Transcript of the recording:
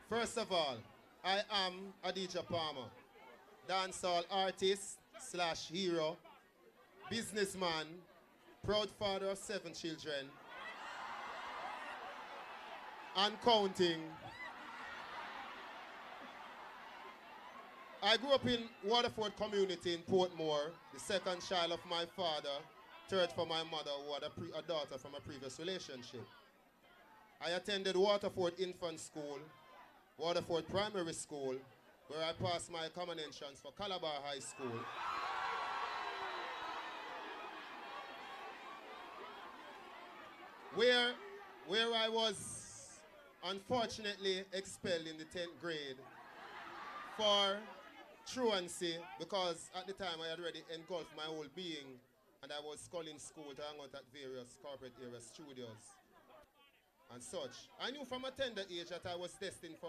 First of all, I am Adija Palmer, dancehall artist slash hero, businessman, proud father of 7 children, and counting. I grew up in Waterford community in Portmore, the second child of my father, third for my mother who had a daughter from a previous relationship. I attended Waterford Infant School, Waterford Primary School, where I passed my common entrance for Calabar High School. Where I was unfortunately expelled in the 10th grade for truancy, because at the time I had already engulfed my whole being and I was calling school to hang out at various corporate area studios and such. I knew from a tender age that I was destined for